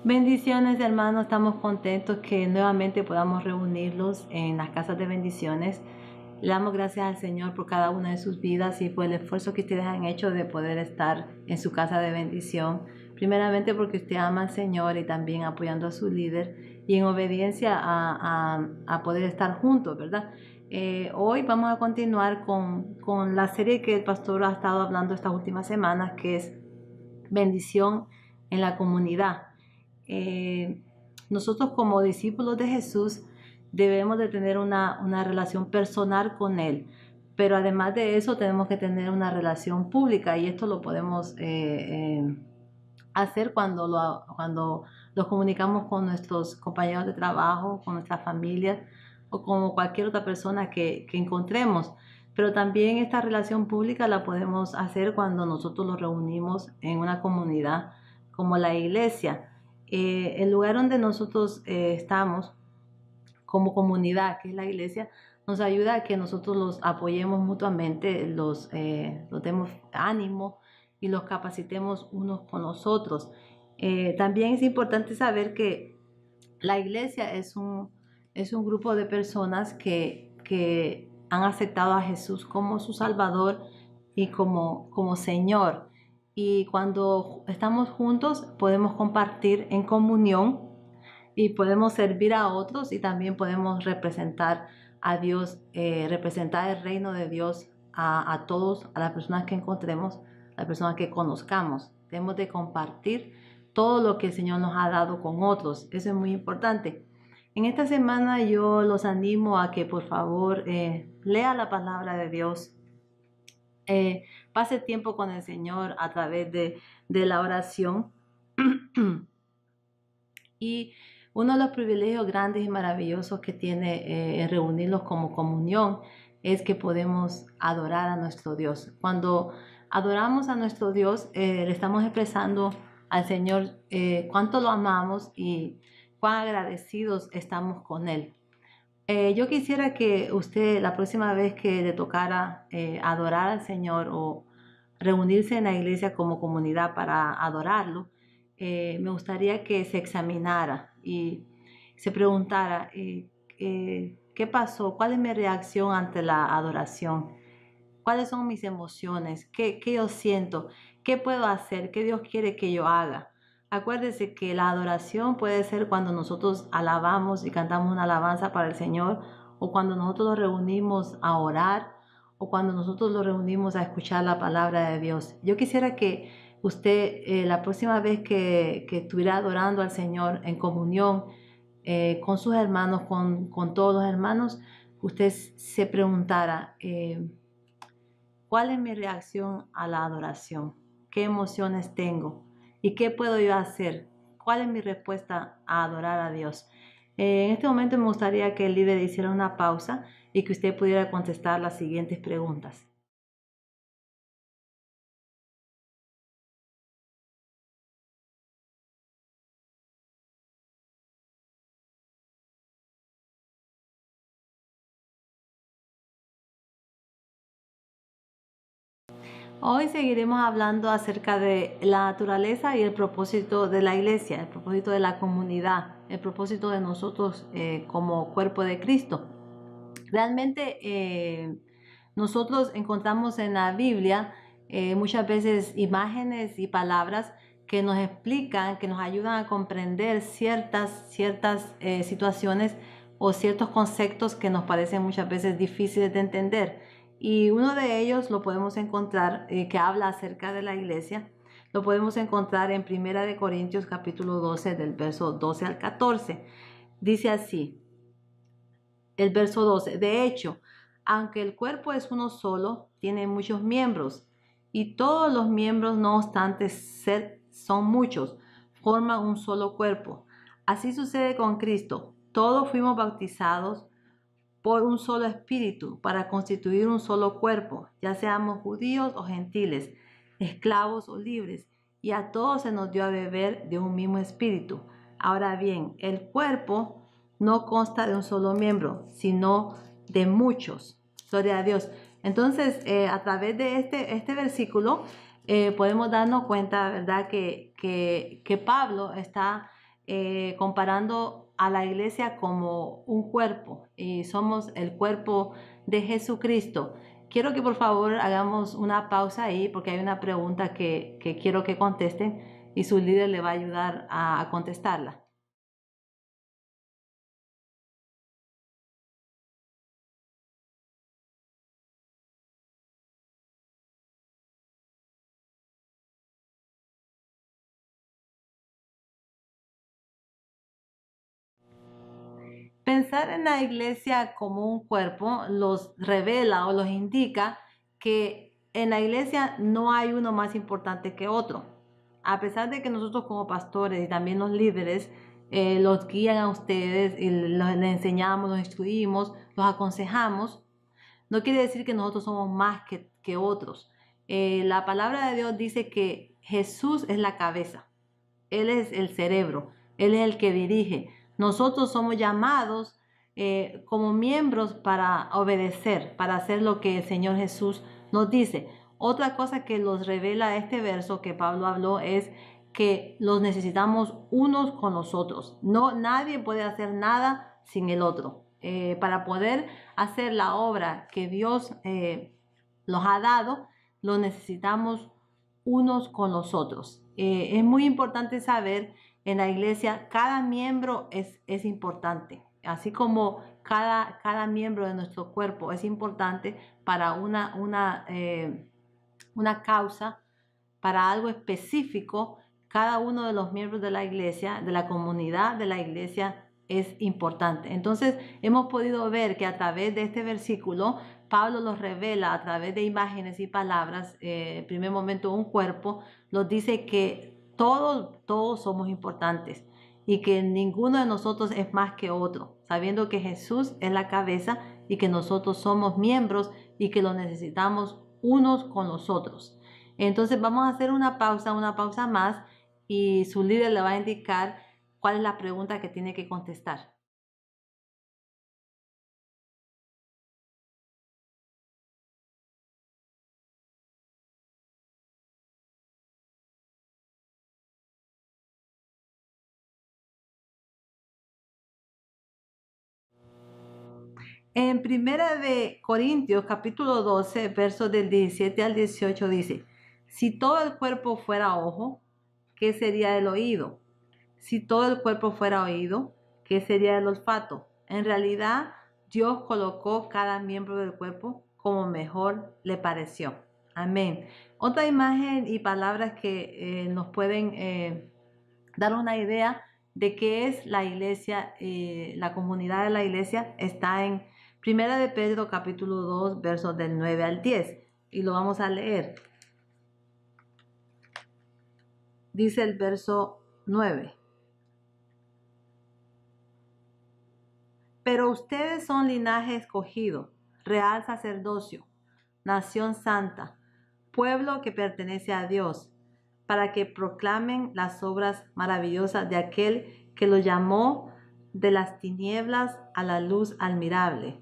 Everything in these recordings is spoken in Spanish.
Bendiciones, hermanos. Estamos contentos que nuevamente podamos reunirlos en las casas de bendiciones. Le damos gracias al Señor por cada una de sus vidas y por el esfuerzo que ustedes han hecho de poder estar en su casa de bendición. Primeramente porque usted ama al Señor y también apoyando a su líder y en obediencia a poder estar juntos, ¿verdad? Hoy vamos a continuar con la serie que el pastor ha estado hablando estas últimas semanas, que es bendición en la comunidad. Nosotros como discípulos de Jesús debemos de tener una relación personal con Él, pero además de eso tenemos que tener una relación pública y esto lo podemos hacer cuando nos comunicamos con nuestros compañeros de trabajo, con nuestras familias o con cualquier otra persona que encontremos. Pero también esta relación pública la podemos hacer cuando nosotros nos reunimos en una comunidad como la iglesia. El lugar donde nosotros estamos como comunidad, que es la iglesia, nos ayuda a que nosotros los apoyemos mutuamente, los demos ánimo y los capacitemos unos con los otros. También es importante saber que la iglesia es un grupo de personas que han aceptado a Jesús como su Salvador y como Señor. Y cuando estamos juntos podemos compartir en comunión y podemos servir a otros y también podemos representar a Dios, representar el reino de Dios a todos, a las personas que encontremos, a las personas que conozcamos. Debemos de compartir todo lo que el Señor nos ha dado con otros. Eso es muy importante. En esta semana yo los animo a que por favor lea la palabra de Dios. Pase tiempo con el Señor a través de la oración. Y uno de los privilegios grandes y maravillosos que tiene reunirnos como comunión es que podemos adorar a nuestro Dios. Cuando adoramos a nuestro Dios, le estamos expresando al Señor cuánto lo amamos y cuán agradecidos estamos con Él. Yo quisiera que usted, la próxima vez que le tocara adorar al Señor o reunirse en la iglesia como comunidad para adorarlo, me gustaría que se examinara y se preguntara qué pasó, cuál es mi reacción ante la adoración, cuáles son mis emociones, qué yo siento, qué puedo hacer, qué Dios quiere que yo haga. Acuérdese que la adoración puede ser cuando nosotros alabamos y cantamos una alabanza para el Señor, o cuando nosotros nos reunimos a orar, o cuando nosotros nos reunimos a escuchar la palabra de Dios. Yo quisiera que usted la próxima vez que estuviera adorando al Señor en comunión con sus hermanos, con todos los hermanos, usted se preguntara, ¿cuál es mi reacción a la adoración? ¿Qué emociones tengo? ¿Y qué puedo yo hacer? ¿Cuál es mi respuesta a adorar a Dios? En este momento me gustaría que el líder hiciera una pausa y que usted pudiera contestar las siguientes preguntas. Hoy seguiremos hablando acerca de la naturaleza y el propósito de la iglesia, el propósito de la comunidad, el propósito de nosotros como cuerpo de Cristo. Realmente nosotros encontramos en la Biblia muchas veces imágenes y palabras que nos explican, que nos ayudan a comprender ciertas situaciones o ciertos conceptos que nos parecen muchas veces difíciles de entender. Y uno de ellos lo podemos encontrar, que habla acerca de la iglesia, lo podemos encontrar en 1 Corintios capítulo 12, del verso 12 al 14. Dice así, el verso 12, de hecho, aunque el cuerpo es uno solo, tiene muchos miembros, y todos los miembros, no obstante son muchos, forman un solo cuerpo. Así sucede con Cristo. Todos fuimos bautizados por un solo espíritu para constituir un solo cuerpo, ya seamos judíos o gentiles, esclavos o libres, y a todos se nos dio a beber de un mismo espíritu. Ahora bien, el cuerpo no consta de un solo miembro, sino de muchos. Gloria a Dios. Entonces, a través de este versículo, podemos darnos cuenta, ¿verdad?, que Pablo está comparando a la iglesia como un cuerpo y somos el cuerpo de Jesucristo. Quiero que por favor hagamos una pausa ahí porque hay una pregunta que quiero que contesten y su líder le va a ayudar a contestarla. Pensar en la iglesia como un cuerpo los revela o los indica que en la iglesia no hay uno más importante que otro. A pesar de que nosotros como pastores y también los líderes los guían a ustedes y les enseñamos, los instruimos, los aconsejamos, no quiere decir que nosotros somos más que otros. La palabra de Dios dice que Jesús es la cabeza. Él es el cerebro, Él es el que dirige. Nosotros somos llamados como miembros para obedecer, para hacer lo que el Señor Jesús nos dice. Otra cosa que nos revela este verso que Pablo habló es que los necesitamos unos con los otros. No, nadie puede hacer nada sin el otro. Para poder hacer la obra que Dios los ha dado, lo necesitamos unos con los otros. Es muy importante saber en la iglesia, cada miembro es importante, así como cada miembro de nuestro cuerpo es importante para una causa, para algo específico. Cada uno de los miembros de la iglesia, de la comunidad de la iglesia, es importante. Entonces hemos podido ver que a través de este versículo Pablo los revela a través de imágenes y palabras. En primer momento un cuerpo nos dice que todos somos importantes y que ninguno de nosotros es más que otro, sabiendo que Jesús es la cabeza y que nosotros somos miembros y que lo necesitamos unos con los otros. Entonces vamos a hacer una pausa más y su líder le va a indicar cuál es la pregunta que tiene que contestar. En Primera de Corintios, capítulo 12, versos del 17 al 18 dice, si todo el cuerpo fuera ojo, ¿qué sería el oído? Si todo el cuerpo fuera oído, ¿qué sería el olfato? En realidad, Dios colocó cada miembro del cuerpo como mejor le pareció. Amén. Otra imagen y palabras que nos pueden dar una idea de qué es la iglesia, la comunidad de la iglesia, está en Primera de Pedro capítulo 2, versos del 9 al 10. Y lo vamos a leer. Dice el verso 9. Pero ustedes son linaje escogido, real sacerdocio, nación santa, pueblo que pertenece a Dios, para que proclamen las obras maravillosas de aquel que los llamó de las tinieblas a la luz admirable.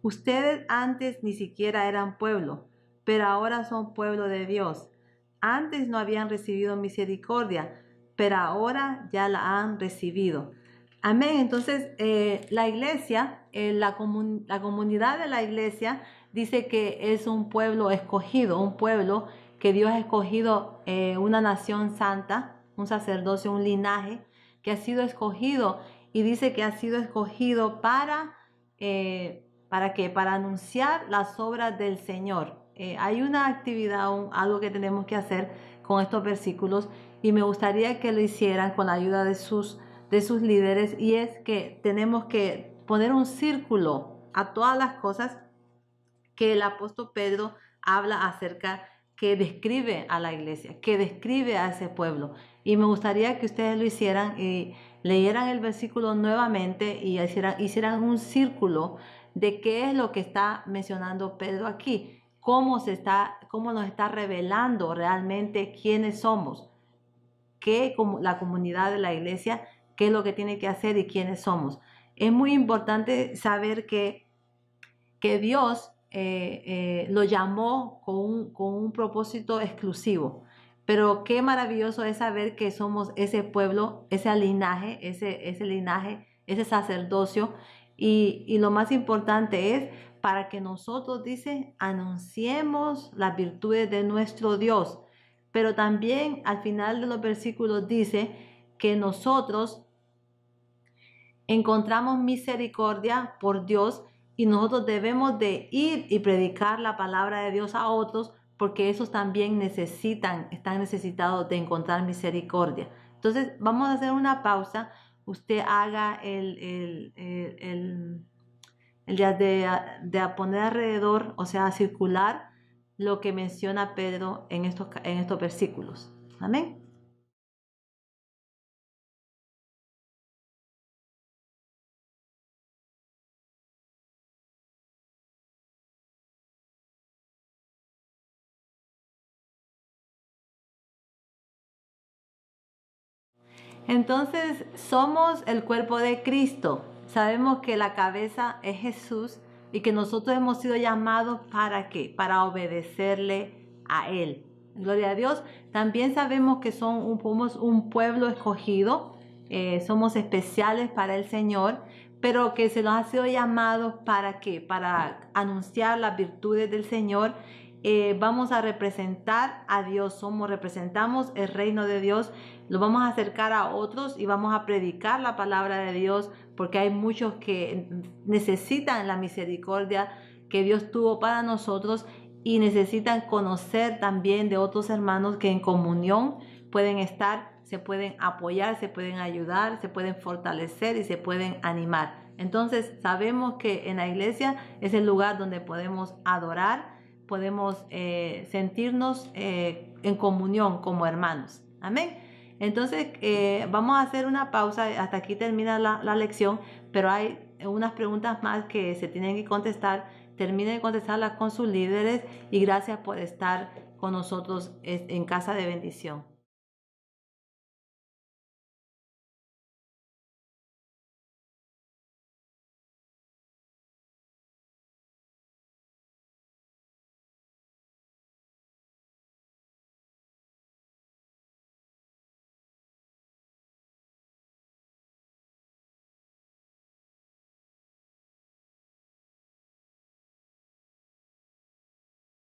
Ustedes antes ni siquiera eran pueblo, pero ahora son pueblo de Dios. Antes no habían recibido misericordia, pero ahora ya la han recibido. Amén. Entonces, la iglesia, la comunidad de la iglesia dice que es un pueblo escogido, un pueblo que Dios ha escogido, una nación santa, un sacerdocio, un linaje que ha sido escogido, y dice que ha sido escogido ¿para qué? Para anunciar las obras del Señor. Hay una actividad, algo que tenemos que hacer con estos versículos, y me gustaría que lo hicieran con la ayuda de sus líderes, y es que tenemos que poner un círculo a todas las cosas que el apóstol Pedro habla acerca, que describe a la iglesia, que describe a ese pueblo. Y me gustaría que ustedes lo hicieran y leyeran el versículo nuevamente y hicieran un círculo de qué es lo que está mencionando Pedro aquí, cómo nos está revelando realmente quiénes somos, qué como la comunidad de la iglesia, qué es lo que tiene que hacer y quiénes somos. Es muy importante saber que Dios lo llamó con un propósito exclusivo. Pero qué maravilloso es saber que somos ese pueblo, ese linaje, ese sacerdocio. Y lo más importante es para que nosotros, dice, anunciemos las virtudes de nuestro Dios. Pero también al final de los versículos dice que nosotros encontramos misericordia por Dios y nosotros debemos de ir y predicar la palabra de Dios a otros porque esos también están necesitados de encontrar misericordia. Entonces vamos a hacer una pausa. Usted haga el de poner alrededor, o sea, circular lo que menciona Pedro en estos versículos. Amén. Entonces, somos el cuerpo de Cristo. Sabemos que la cabeza es Jesús y que nosotros hemos sido llamados ¿para qué? Para obedecerle a Él. Gloria a Dios. También sabemos que somos un pueblo escogido, somos especiales para el Señor, pero que se nos ha sido llamados ¿para qué? Para anunciar las virtudes del Señor. Vamos a representar a Dios, representamos el reino de Dios, lo vamos a acercar a otros y vamos a predicar la palabra de Dios porque hay muchos que necesitan la misericordia que Dios tuvo para nosotros y necesitan conocer también de otros hermanos que en comunión pueden estar, se pueden apoyar, se pueden ayudar, se pueden fortalecer y se pueden animar. Entonces sabemos que en la iglesia es el lugar donde podemos adorar, podemos sentirnos en comunión como hermanos. Amén. Entonces vamos a hacer una pausa, hasta aquí termina la lección, pero hay unas preguntas más que se tienen que contestar. Terminen de contestarlas con sus líderes y gracias por estar con nosotros en Casa de Bendición.